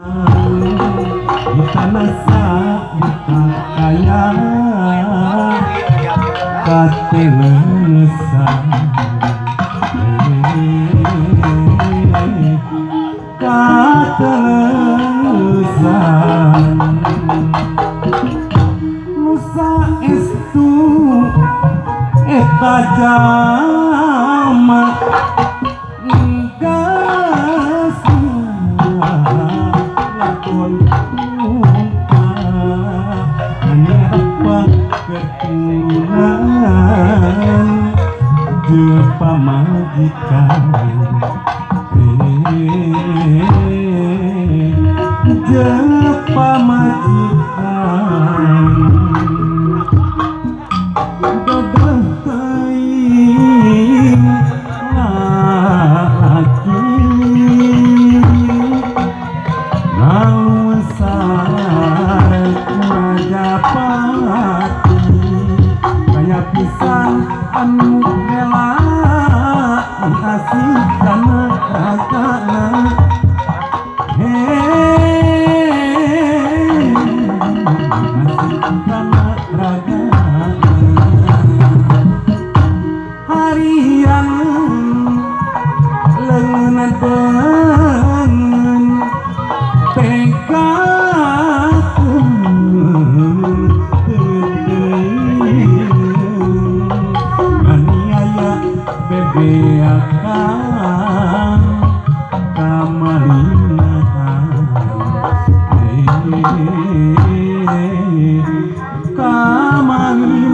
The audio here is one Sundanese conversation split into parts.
di tanah kaya katelesan katelesan Nusa estu eta jamak pamajikan pamajikan dadah teuing laki ngalusan Majapahit kaya pisan anu bela asih kana ragana asih kana ragana harian leungeun bebeakan kamarinahan kamarinahan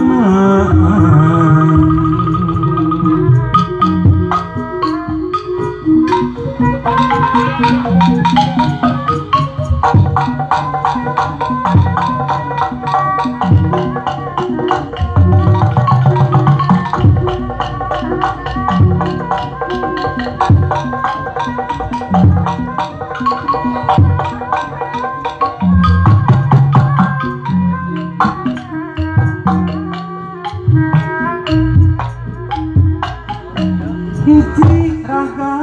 hiji raga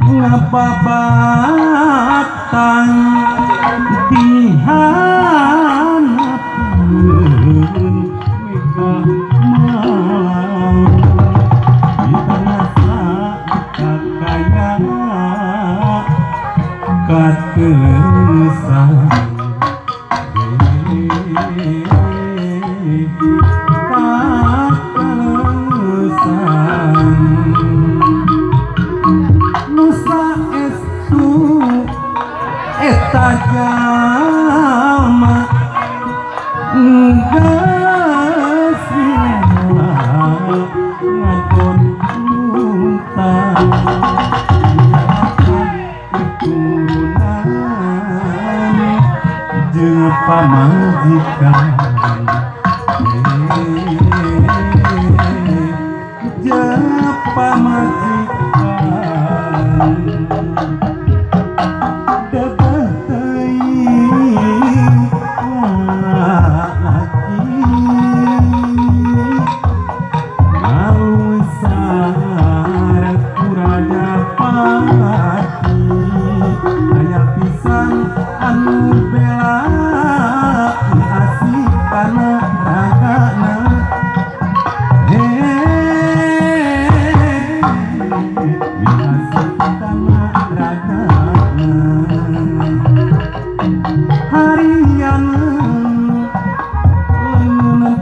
ngababatan dihanapeun mega malang di tanah kaya katelesan Nusa estu eta jalma geus ngadon luntang keturunan jeung pamajikan pamajikan dadah teuing laki ngalusar Rajapati aya pisan anu bela asih kana ragana harian leungeun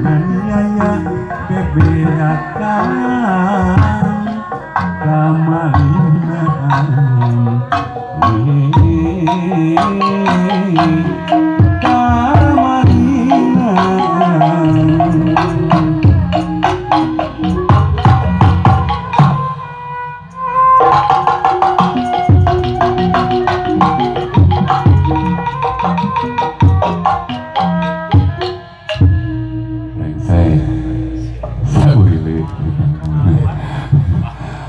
aniaya bebeakan kamarinahan